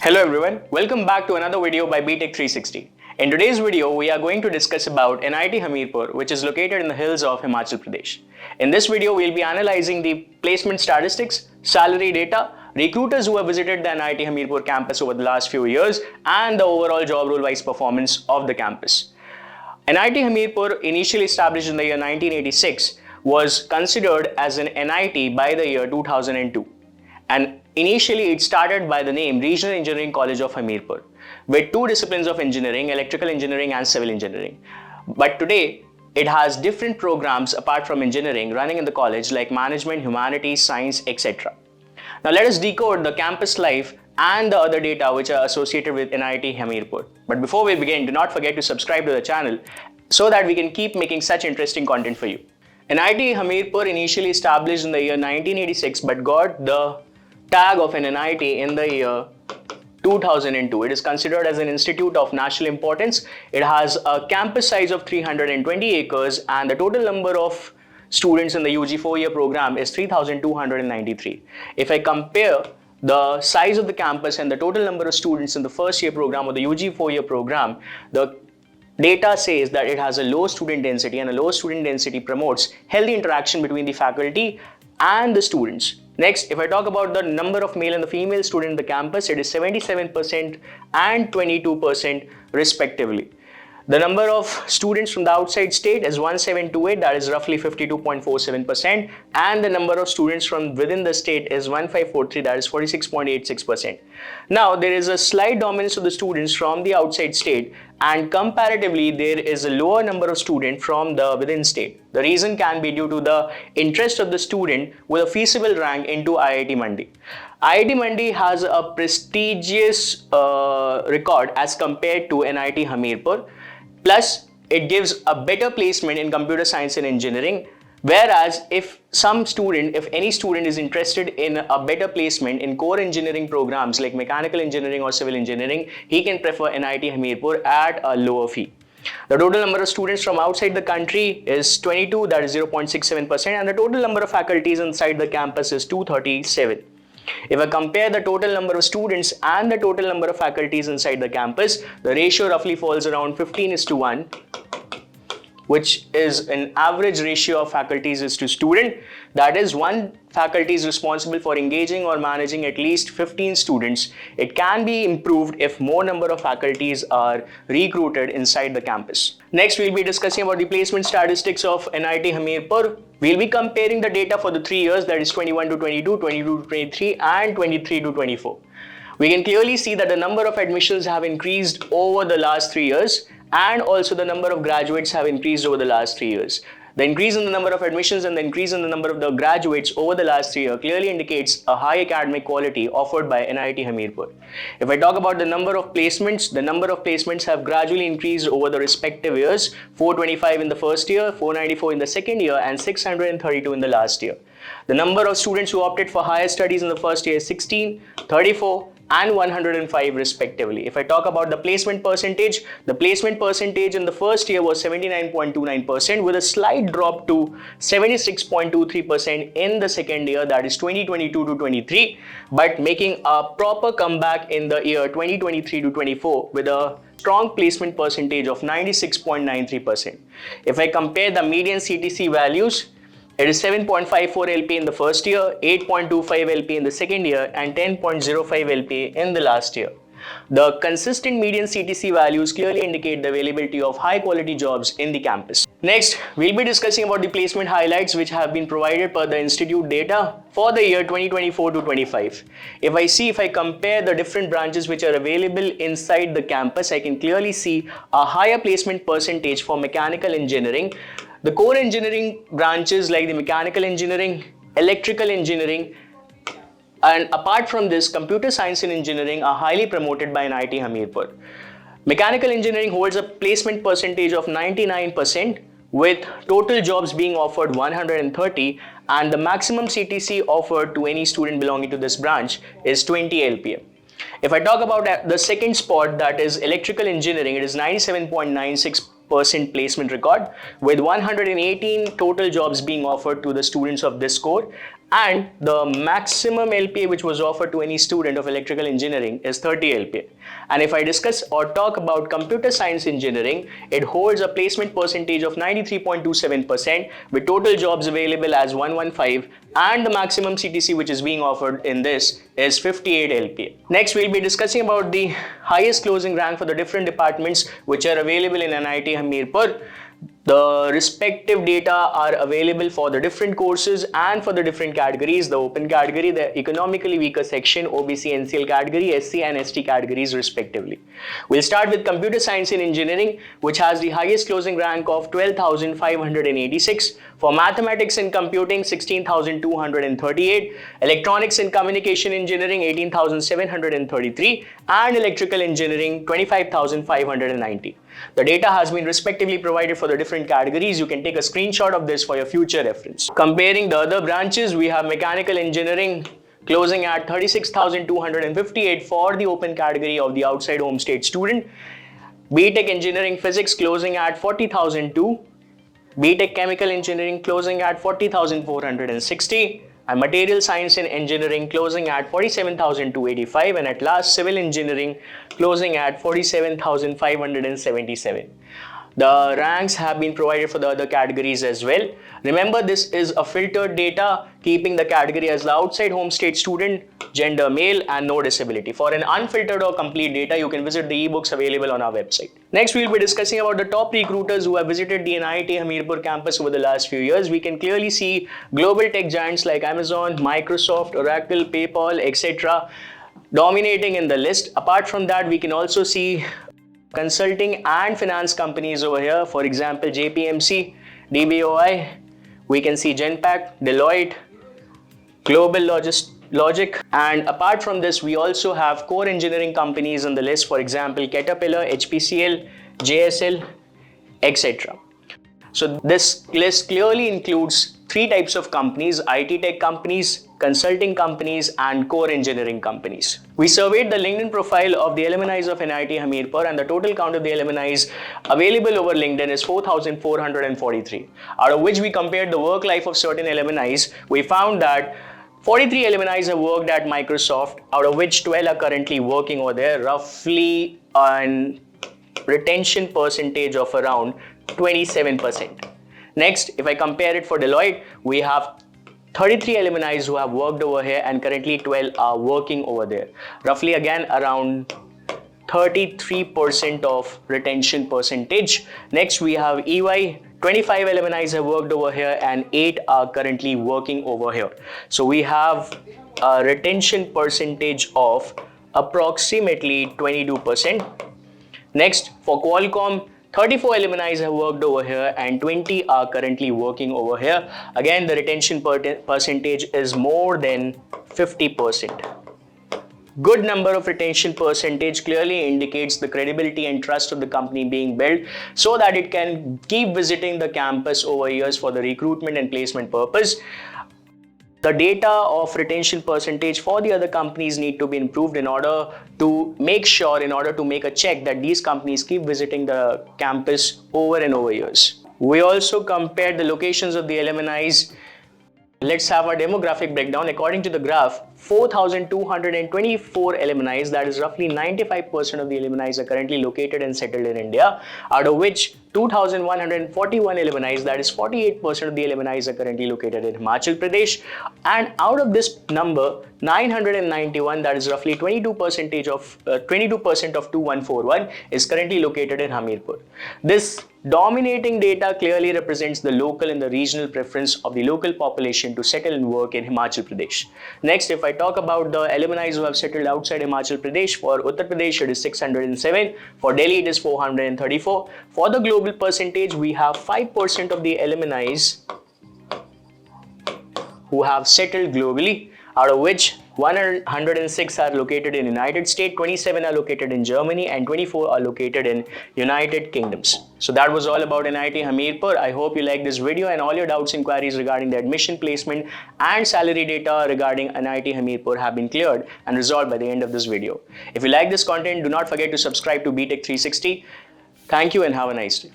Hello everyone, welcome back to another video by BTech 360. In today's video, we are going to discuss about NIT Hamirpur, which is located in the hills of Himachal Pradesh. In this video, we'll be analyzing the placement statistics, salary data, recruiters who have visited the NIT Hamirpur campus over the last few years, and the overall job role-wise performance of the campus. NIT Hamirpur, initially established in the year 1986, was considered as an NIT by the year 2002. And initially, it started by the name Regional Engineering College of Hamirpur, with two disciplines of engineering, electrical engineering and civil engineering. But today, it has different programs apart from engineering running in the college like management, humanities, science, etc. Now let us decode the campus life and the other data which are associated with NIT Hamirpur. But before we begin, do not forget to subscribe to the channel so that we can keep making such interesting content for you. NIT Hamirpur initially established in the year 1986 but got the tag of an NIT in the year 2002. It is considered as an institute of national importance. It has a campus size of 320 acres and the total number of students in the UG 4-year program is 3,293. If I compare the size of the campus and the total number of students in the first year program or the UG 4-year program, the data says that it has a low student density, and a low student density promotes healthy interaction between the faculty and the students. Next, if I talk about the number of male and the female students in the campus, it is 77% and 22% respectively. The number of students from the outside state is 1728, that is roughly 52.47%, and the number of students from within the state is 1543, that is 46.86%. Now, there is a slight dominance of the students from the outside state, and comparatively, there is a lower number of students from the within state. The reason can be due to the interest of the student with a feasible rank into IIT Mandi. IIT Mandi has a prestigious record as compared to NIT Hamirpur. Plus, it gives a better placement in computer science and engineering. Whereas, if any student is interested in a better placement in core engineering programs like mechanical engineering or civil engineering, he can prefer NIT Hamirpur at a lower fee. The total number of students from outside the country is 22, that is 0.67%, and the total number of faculties inside the campus is 237. If I compare the total number of students and the total number of faculties inside the campus, the ratio roughly falls around 15:1, which is an average ratio of faculties is to student. That is, one faculty is responsible for engaging or managing at least 15 students. It can be improved if more number of faculties are recruited inside the campus. Next, we'll be discussing about the placement statistics of NIT Hamirpur. We'll be comparing the data for the 3 years, that is 21 to 22, 22 to 23, and 23 to 24. We can clearly see that the number of admissions have increased over the last 3 years, and also the number of graduates have increased over the last 3 years. The increase in the number of admissions and the increase in the number of the graduates over the last 3 years clearly indicates a high academic quality offered by NIT Hamirpur. If I talk about the number of placements, the number of placements have gradually increased over the respective years: 425 in the first year, 494 in the second year, and 632 in the last year. The number of students who opted for higher studies in the first year is 16, 34, and 105 respectively. If I talk about the placement percentage in the first year was 79.29% with a slight drop to 76.23% in the second year, that is 2022 to 23, but making a proper comeback in the year 2023 to 24 with a strong placement percentage of 96.93%. If I compare the median CTC values, it is 7.54 LP in the first year, 8.25 LP in the second year, and 10.05 LP in the last year. The consistent median CTC values clearly indicate the availability of high quality jobs in the campus. Next, we'll be discussing about the placement highlights which have been provided per the institute data for the year 2024 to 25. If I compare the different branches which are available inside the campus, I can clearly see a higher placement percentage for mechanical engineering. The core engineering branches like the mechanical engineering, electrical engineering, and apart from this, computer science and engineering are highly promoted by NIT Hamirpur. Mechanical engineering holds a placement percentage of 99%, with total jobs being offered 130, and the maximum CTC offered to any student belonging to this branch is 20 LPA. If I talk about the second spot, that is electrical engineering, it is 97.96% placement record with 118 total jobs being offered to the students of this core, and the maximum LPA which was offered to any student of electrical engineering is 30 LPA. And if I discuss or talk about computer science engineering, it holds a placement percentage of 93.27% with total jobs available as 115, and the maximum CTC which is being offered in this is 58 LPA. Next, we'll be discussing about the highest closing rank for the different departments which are available in NIT Hamirpur. The respective data are available for the different courses and for the different categories: the open category, the economically weaker section, OBC NCL category, SC and ST categories respectively. We'll start with computer science and engineering, which has the highest closing rank of 12,586. For mathematics and computing, 16,238. Electronics and communication engineering, 18,733. And electrical engineering, 25,590. The data has been respectively provided for the different categories. You can take a screenshot of this for your future reference. Comparing the other branches, we have mechanical engineering closing at 36,258 for the open category of the outside home state student. BTech engineering physics closing at 40,002. BTech chemical engineering closing at 40,460. And material science and engineering closing at 47,285, and at last civil engineering closing at 47,577. The ranks have been provided for the other categories as well. Remember, this is a filtered data, keeping the category as the outside home state student, gender male, and no disability. For an unfiltered or complete data, you can visit the ebooks available on our website. Next, we'll be discussing about the top recruiters who have visited the NIT Hamirpur campus over the last few years. We can clearly see global tech giants like Amazon, Microsoft, Oracle, PayPal, etc. dominating in the list. Apart from that, we can also see consulting and finance companies over here. For example, JPMC, DBOI, we can see Genpact, Deloitte, Global Logic, and apart from this, we also have core engineering companies on the list. For example, Caterpillar, HPCL, JSL, etc. So this list clearly includes three types of companies: IT tech companies, consulting companies, and core engineering companies. We surveyed the LinkedIn profile of the alumni of NIT Hamirpur, and the total count of the alumni available over LinkedIn is 4,443, out of which we compared the work life of certain alumni. We found that 43 alumni have worked at Microsoft, out of which 12 are currently working over there, roughly on retention percentage of around 27%. Next, if I compare it for Deloitte, we have 33 alumni who have worked over here, and currently 12 are working over there. Roughly again around 33% of retention percentage. Next, we have EY. 25 alumni have worked over here and 8 are currently working over here. So we have a retention percentage of approximately 22%. Next, for Qualcomm, 34 alumni have worked over here and 20 are currently working over here. Again, the retention percentage is more than 50%. Good number of retention percentage clearly indicates the credibility and trust of the company being built, so that it can keep visiting the campus over years for the recruitment and placement purpose. The data of retention percentage for the other companies need to be improved in order to make a check that these companies keep visiting the campus over and over years. We also compared the locations of the alumni. Let's have a demographic breakdown. According to the graph, 4,224 alumni, that is roughly 95% of the alumni, are currently located and settled in India, out of which 2,141 alumni, that is 48% of the alumni, are currently located in Himachal Pradesh, and out of this number, 991, that is roughly 22% of 2141, is currently located in Hamirpur. This dominating data clearly represents the local and the regional preference of the local population to settle and work in Himachal Pradesh. Next, if I talk about the alumni who have settled outside Himachal Pradesh, for Uttar Pradesh it is 607, for Delhi it is 434. For the global percentage, we have 5% of the alumni who have settled globally, out of which 106 are located in United States, 27 are located in Germany, and 24 are located in United Kingdoms. So that was all about NIT Hamirpur. I hope you liked this video, and all your doubts, inquiries regarding the admission, placement and salary data regarding NIT Hamirpur have been cleared and resolved by the end of this video. If you like this content, do not forget to subscribe to BTech 360. Thank you and have a nice day.